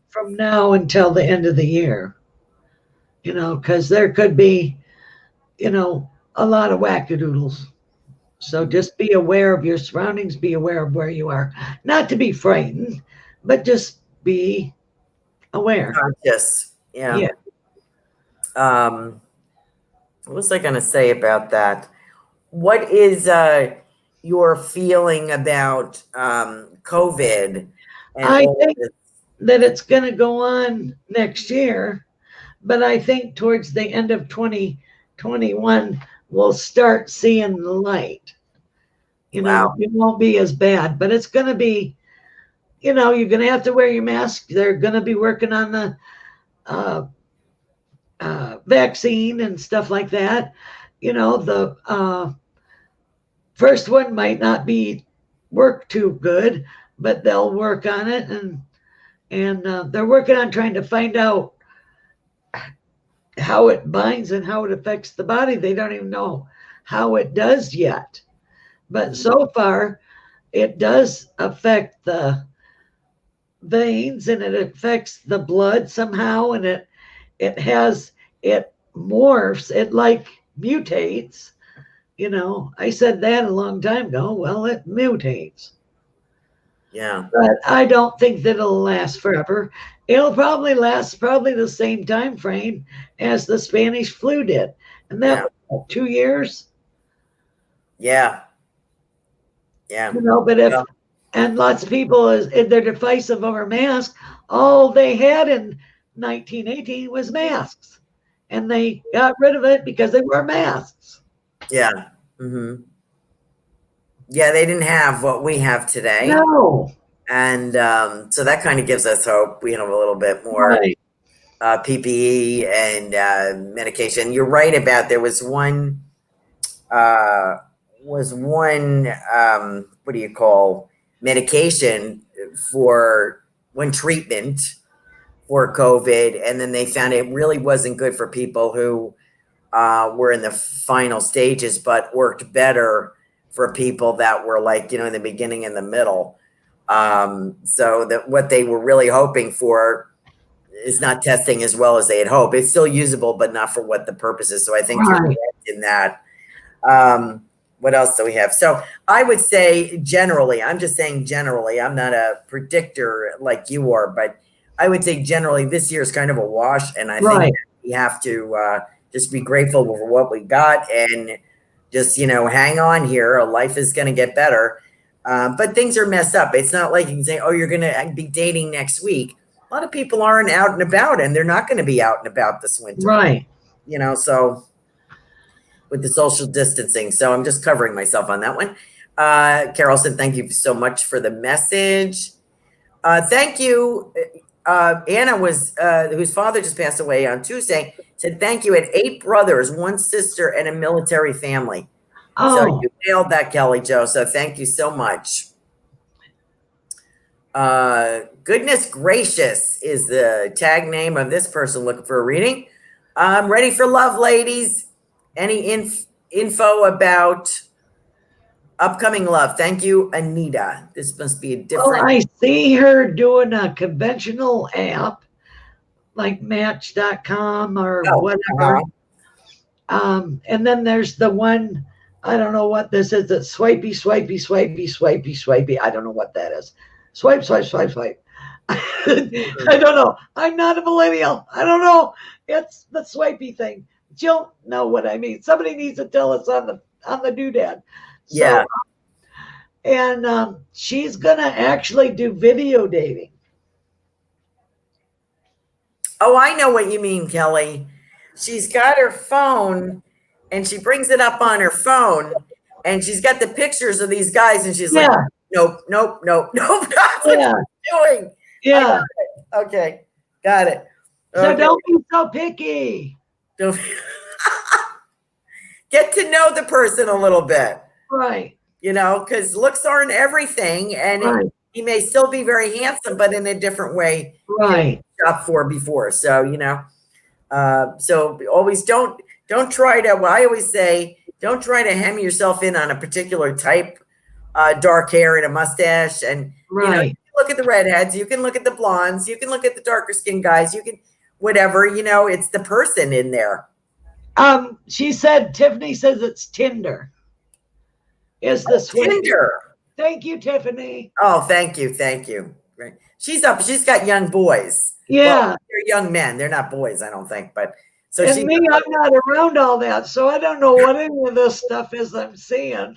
from now until the end of the year. Because there could be, a lot of wackadoodles. So just be aware of your surroundings, be aware of where you are. Not to be frightened, but just be aware.
Conscious. Yeah. What was I going to say about that? What is your feeling about COVID?
I think that it's going to go on next year, but I think towards the end of 2021, we'll start seeing the light.
Wow.
It won't be as bad, but it's going to be, you're going to have to wear your mask. They're going to be working on the vaccine and stuff like that. The first one might not work too good, but they'll work on it, and they're working on trying to find out how it binds and how it affects the body. They don't even know how it does yet, but so far it does affect the veins, and it affects the blood somehow, and it morphs, it like mutates. I said that a long time ago. Well, it mutates.
Yeah.
But I don't think that it'll last forever. It'll probably last the same time frame as the Spanish flu did. And that was 2 years.
Yeah. Yeah.
But and lots of people, they're divisive over masks. All they had in 1918 was masks. And they got rid of it because they wore masks.
Yeah. Mm-hmm. Yeah, they didn't have what we have today.
No.
And so that kind of gives us hope. We have a little bit more PPE and medication. You're right about there was one what do you call medication for one treatment for COVID, and then they found it really wasn't good for people who were in the final stages, but worked better for people that were like, in the beginning and the middle. So that what they were really hoping for is not testing as well as they had hoped. It's still usable, but not for what the purpose is. So I think you're correct in that. What else do we have? So I would say generally, I'm just saying generally, I'm not a predictor like you are, but I would say generally this year is kind of a wash. And I think we have to just be grateful for what we got and just, hang on here. Life is going to get better. But things are messed up. It's not like you can say, oh, you're going to be dating next week. A lot of people aren't out and about, and they're not going to be out and about this winter.
Right.
So with the social distancing. So I'm just covering myself on that one. Carol said, thank you so much for the message. Thank you. Anna was, whose father just passed away on Tuesday, said, thank you. Had 8 brothers, 1 sister, and a military family. So you nailed that, Kelly Jo. So thank you so much. Goodness gracious is the tag name of this person looking for a reading. I'm ready for love, ladies. Any info about upcoming love? Thank you, Anita. This must be a different.
Well, I see her doing a conventional app like Match.com or whatever. And then there's the one, I don't know what this is. It's swipey, swipey, swipey, swipey, swipey. I don't know what that is. Swipe, swipe, swipe, swipe. I don't know. I'm not a millennial. I don't know. It's the swipey thing. You'll know what I mean. Somebody needs to tell us on the doodad. So,
Yeah.
And she's gonna actually do video dating.
Oh, I know what you mean, Kelly. She's got her phone and she brings it up on her phone and she's got the pictures of these guys and she's like, nope, nope, nope, nope. That's what she's doing.
Yeah.
Okay. Got it.
So don't be so picky.
Don't get to know the person a little bit.
Right.
You know, because looks aren't everything. And he may still be very handsome, but in a different way.
Right.
Shop for before. So, you know, so always don't try to, well, I always say, don't try to hem yourself in on a particular type, dark hair and a mustache. And, you know, you can look at the redheads, you can look at the blondes, you can look at the darker skinned guys, you can, whatever, you know, it's the person in there.
She said, Tiffany says it's Tinder. Is the
Tinder.
Thank you, Tiffany.
Oh, thank you. Thank you. Right. She's got young boys.
Yeah.
Well, they're young men. They're not boys, I don't think, but so
and me, I'm not around all that, so I don't know what any of this stuff is I'm seeing.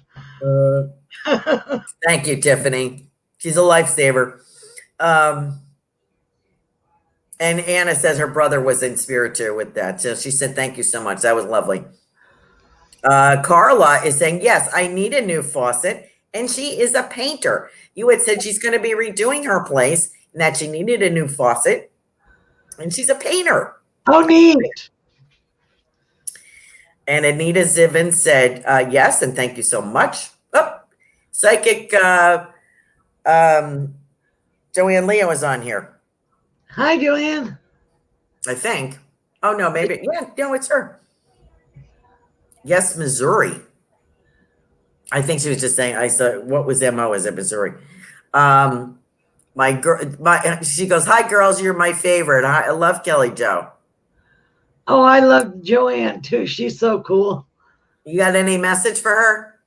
Thank you, Tiffany. She's a lifesaver. And Anna says her brother was in spirit too with that. So she said, thank you so much. That was lovely. Carla is saying, yes, I need a new faucet. And she is a painter. You had said she's going to be redoing her place and that she needed a new faucet. And she's a painter.
Oh, neat.
And Anita Zivin said, yes, and thank you so much. Oh, psychic Joanne Leo is on here.
Hi, Joanne.
I think. Oh, no, maybe. Yeah, no, it's her. Yes, Missouri. I think she was just saying, I saw, what was MO? Is it Missouri? She goes, hi, girls, you're my favorite. I love Kelly Jo.
Oh, I love Joanne, too. She's so cool.
You got any message for her?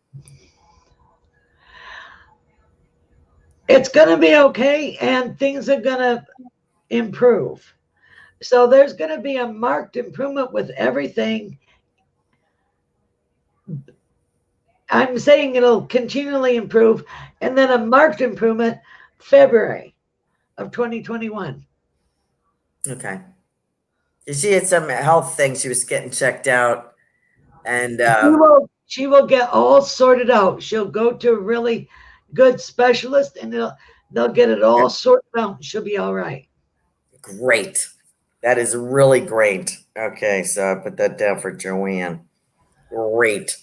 It's going to be okay, and things are going to improve. So there's going to be a marked improvement with everything. I'm saying it'll continually improve, and then a marked improvement February of 2021.
Okay. She had some health things. She was getting checked out, and
she will get all sorted out. She'll go to a really good specialist, and they'll get it all sorted out. And she'll be all right.
Great. That is really great. Okay, so I put that down for Joanne. Great.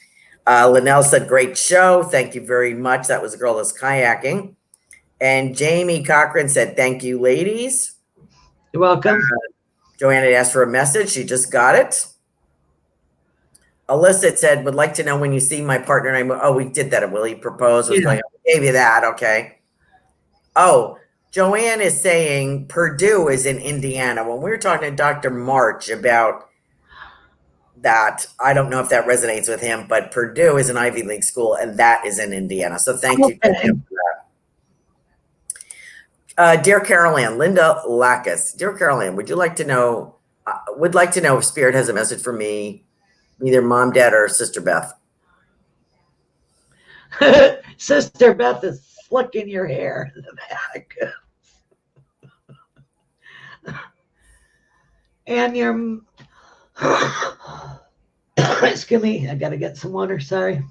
Linnell said, great show. Thank you very much. That was a girl that's kayaking. And Jamie Cochran said, thank you, ladies.
You're welcome.
Joanne had asked for a message. She just got it. Alyssa said, would like to know when you see my partner and I. Oh, we did that. Will he propose? I was going, I gave you that. Okay. Oh, Joanne is saying Purdue is in Indiana. When we were talking to Dr. March about that, I don't know if that resonates with him, but Purdue is an Ivy League school, and that is in Indiana. So thank you to him for that. Dear Carol Ann, Linda Lacus. Dear Carol Ann, would like to know if Spirit has a message for me, either Mom, Dad, or Sister Beth.
Sister Beth is flicking your hair in the back. And your excuse me, I gotta get some water, sorry.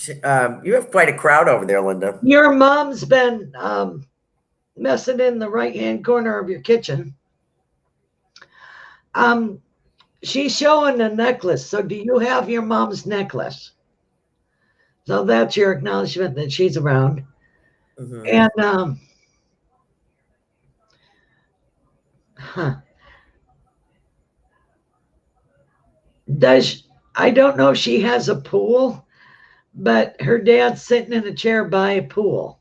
You have quite a crowd over there, Linda.
Your mom's been messing in the right-hand corner of your kitchen. She's showing a necklace. So do you have your mom's necklace? So that's your acknowledgement that she's around. And I don't know if she has a pool, but her dad's sitting in a chair by a pool.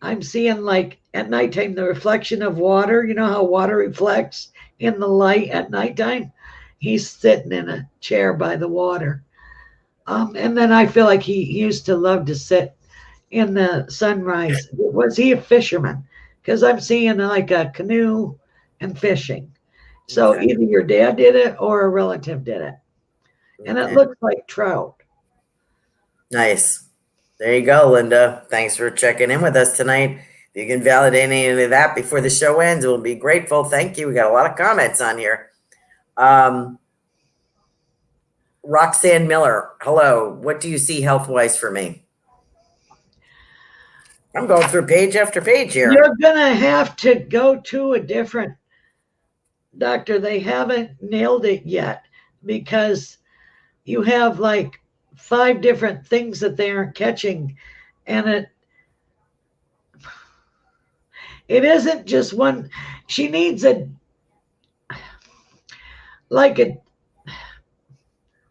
I'm seeing like at nighttime the reflection of water. You know how water reflects in the light at nighttime? He's sitting in a chair by the water. And then I feel like he used to love to sit in the sunrise. Was he a fisherman? Because I'm seeing like a canoe and fishing. So either your dad did it or a relative did it. And it looks like trout.
Nice. There you go, Linda. Thanks for checking in with us tonight. If you can validate any of that before the show ends, we'll be grateful. Thank you. We got a lot of comments on here. Roxanne Miller, hello. What do you see health-wise for me? I'm going through page after page here.
You're going to have to go to a different doctor. They haven't nailed it yet because you have like 5 different things that they aren't catching. And it isn't just one. She needs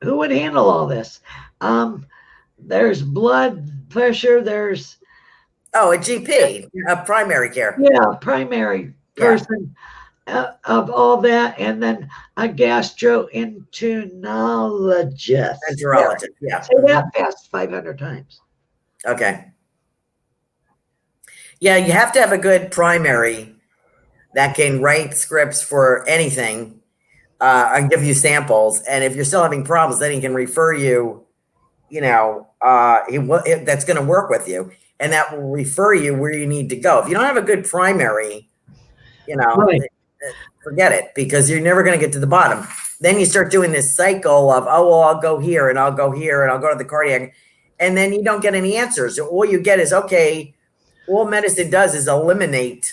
who would handle all this? There's blood pressure. There's
a GP, a primary care.
Yeah, primary person of all that, and then a gastroenterologist.
Enterologist, yeah.
Say that fast 500 times.
Okay. Yeah, you have to have a good primary that can write scripts for anything. And give you samples, and if you're still having problems, then he can refer you. That's going to work with you, and that will refer you where you need to go. If you don't have a good primary,
Right.
forget it, because you're never going to get to the bottom. Then you start doing this cycle of, I'll go here and I'll go here and I'll go to the cardiac, and then you don't get any answers. So all you get is, okay, all medicine does is eliminate.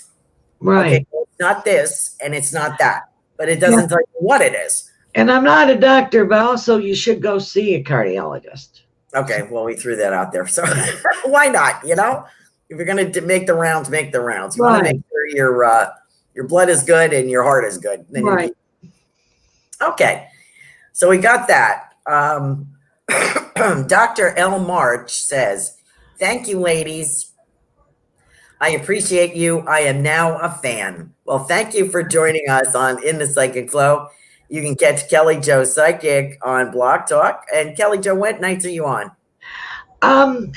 Right.
Okay, it's not this and it's not that. But it doesn't tell you what it is.
And I'm not a doctor, but also you should go see a cardiologist.
Okay, well, we threw that out there. So why not? If you're going to make the rounds, make the rounds. You want to make sure your blood is good and your heart is good. Then
right.
Okay, so we got that. Dr. L. March says, thank you, ladies. I appreciate you. I am now a fan. Well, thank you for joining us on In the Psychic Flow. You can catch Kelly Jo Psychic on Blog Talk. And Kelly Jo, what nights are you on?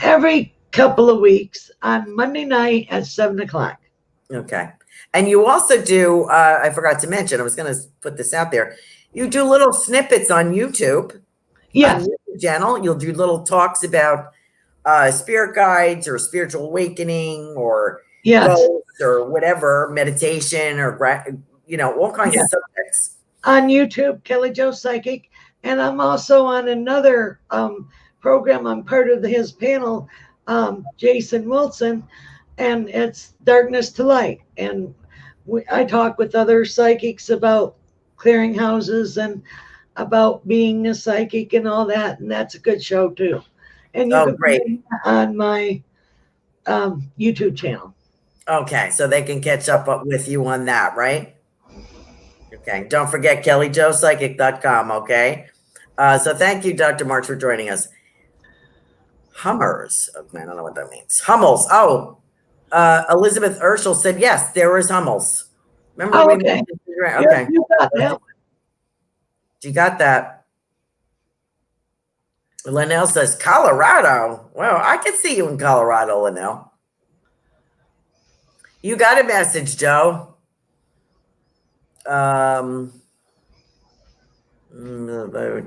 Every couple of weeks on Monday night at 7:00.
Okay. And you also do, I forgot to mention, I was going to put this out there. You do little snippets on YouTube.
Yes.
On your channel. You'll do little talks about spirit guides or spiritual awakening or ghosts or whatever, meditation or all kinds of subjects.
On YouTube, Kelly Jo Psychic, and I'm also on another program. I'm part of his panel, Jason Wilson, and it's Darkness to Light. And I talk with other psychics about clearing houses and about being a psychic and all that, and that's a good show too. And you can
great.
find it on my YouTube channel.
Okay, so they can catch up with you on that, right? Okay, don't forget KellyJoPsychic.com, okay? So thank you, Dr. March, for joining us. Hummers. Okay, I don't know what that means. Hummels. Oh, Elizabeth Urschel said, yes, there is Hummels. Remember?
Okay.
Okay.
You got that.
You got that. Linnell says, Colorado. Well, I can see you in Colorado, Linnell. You got a message, Joe.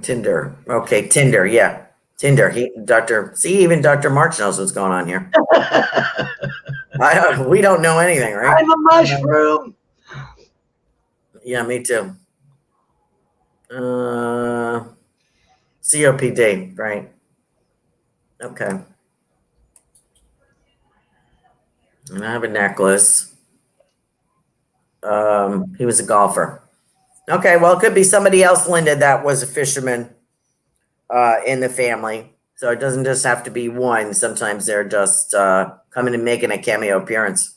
Tinder. Okay, Tinder. Yeah, Tinder. Even Dr. March knows what's going on here. We don't know anything, right?
I'm a mushroom.
Yeah, me too. COPD, right? Okay. And I have a necklace. He was a golfer. Okay, well, it could be somebody else, Linda, that was a fisherman in the family. So it doesn't just have to be one. Sometimes they're just coming and making a cameo appearance.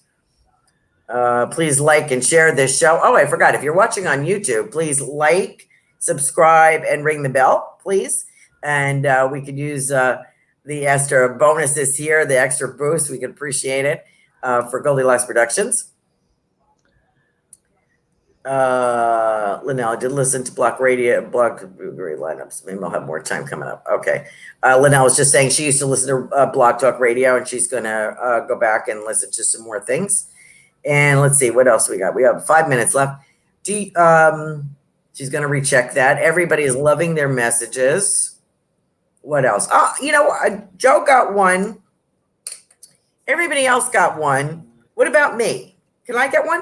Please like and share this show. Oh, I forgot. If you're watching on YouTube, please like, subscribe, and ring the bell, please. And we could use the extra bonuses here, the extra boost. We could appreciate it for Goldilocks Productions. Linnell, I did listen to Block Great lineups. Maybe I'll have more time coming up. Okay. Linnell was just saying she used to listen to Blog Talk Radio, and she's going to go back and listen to some more things. And let's see what else we got. We have 5 minutes left. She's going to recheck that. Everybody is loving their messages. What else? Oh, Joe got one. Everybody else got one. What about me? Can I get one?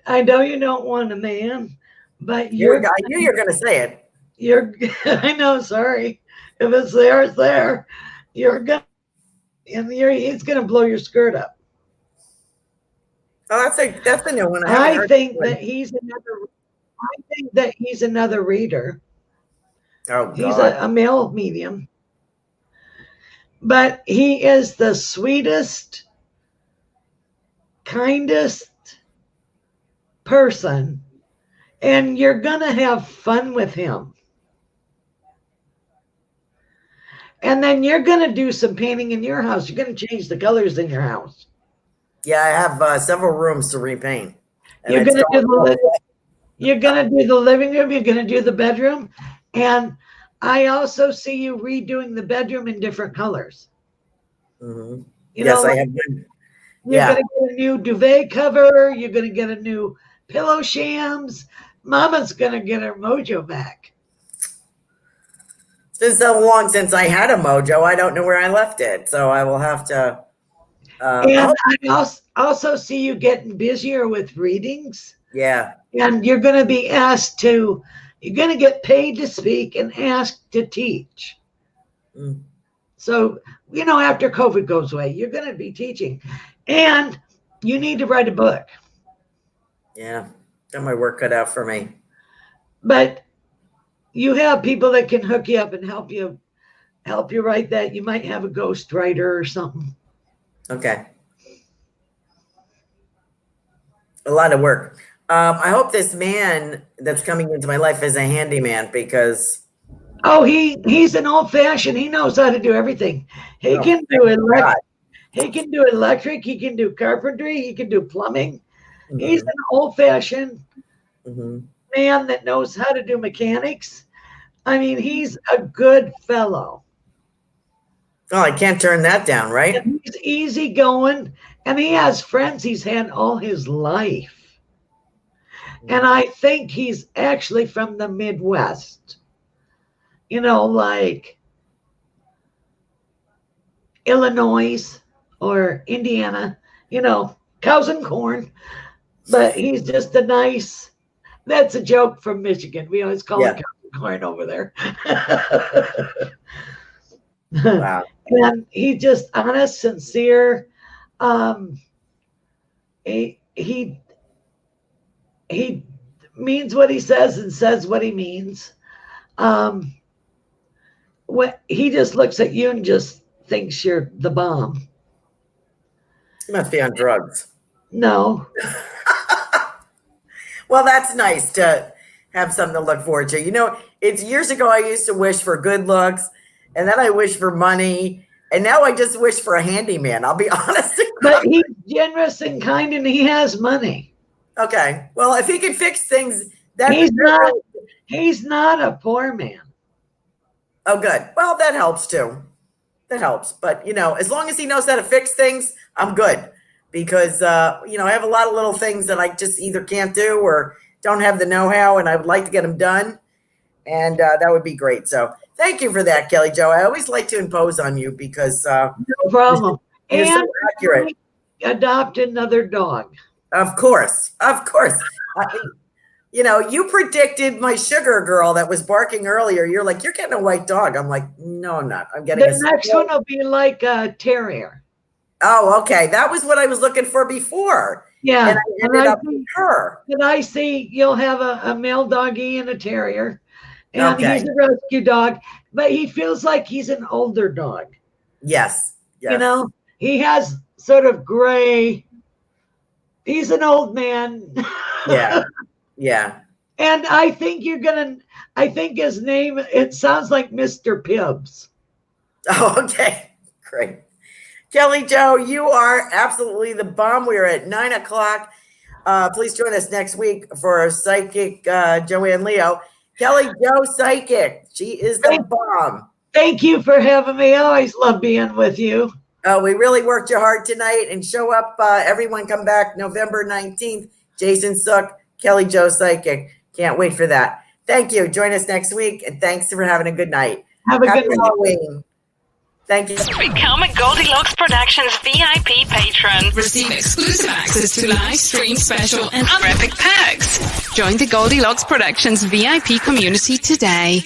I know you don't want a man, but
I knew you're going to say it.
I know, sorry. If it's there, it's there. He's gonna blow your skirt up.
Oh, that's a new one.
I think that he's another reader.
Oh, God.
He's a male medium. But he is the sweetest, kindest person, and you're gonna have fun with him. And then you're going to do some painting in your house. You're going to change the colors in your house.
Yeah, I have several rooms to repaint.
You're going to do the living room. You're going to do the bedroom. And I also see you redoing the bedroom in different colors.
Mm-hmm.
I have been. You're going to get a new duvet cover. You're going to get a new pillow shams. Mama's going to get her mojo back.
It's been so long since I had a mojo. I don't know where I left it. So I will have to.
And I also see you getting busier with readings.
Yeah.
And you're going to be you're going to get paid to speak and asked to teach. Mm. So, after COVID goes away, you're going to be teaching. And you need to write a book.
Yeah. Got my work cut out for me.
But you have people that can hook you up and help you write that. You might have a ghost writer or something.
Okay. A lot of work. I hope this man that's coming into my life is a handyman because.
Oh, he's an old fashioned. He knows how to do everything. He can do electric. He can do electric. He can do carpentry. He can do plumbing. Mm-hmm. He's an old fashioned man that knows how to do mechanics. I mean, he's a good fellow.
Oh, I can't turn that down, right?
And he's easygoing, and he has friends he's had all his life. And I think he's actually from the Midwest. Like Illinois or Indiana, cows and corn. But he's just that's a joke from Michigan. We always call it cows and corn over there.
Wow.
And he's just honest, sincere. He means what he says and says what he means. He just looks at you and just thinks you're the bomb.
He must be on drugs.
No.
Well, that's nice to have something to look forward to. It's years ago I used to wish for good looks, and then I wish for money, and now I just wish for a handyman. I'll be honest.
But he's generous and kind, and he has money.
Okay. Well, if he can fix things,
he's not a poor man.
Oh, good. Well, that helps too. That helps. But, as long as he knows how to fix things, I'm good. Because, I have a lot of little things that I just either can't do or don't have the know-how, and I would like to get them done. And that would be great. So thank you for that, Kelly Jo. I always like to impose on you because no
problem.
You're so accurate.
Adopt another dog.
Of course. You predicted my sugar girl that was barking earlier. You're like, you're getting a white dog. I'm like, no, I'm not. I'm getting
The next one will be like a terrier.
Oh, okay. That was what I was looking for before.
Yeah.
And I ended up with her.
And I see you'll have a male doggy and a terrier. And
Okay.
he's a rescue dog, but he feels like he's an older dog.
Yes.
He has sort of gray. He's an old man.
Yeah. Yeah.
And I think I think his name, it sounds like Mr. Pibbs.
Oh, okay. Great. Kelly Jo, you are absolutely the bomb. We are at 9:00. Please join us next week for Psychic Joanne Leo. Kelly Jo Psychic. She is the bomb.
Thank you for having me. I always love being with you.
We really worked you hard tonight, and show up. Everyone come back November 19th. Jason Sook, Kelly Jo Psychic. Can't wait for that. Thank you. Join us next week, and thanks for having a good night.
Have a
Happy
good
Halloween. Thank you.
Become a Goldilocks Productions VIP patron. Receive exclusive access to live stream special and other epic perks. Join the Goldilocks Productions VIP community today.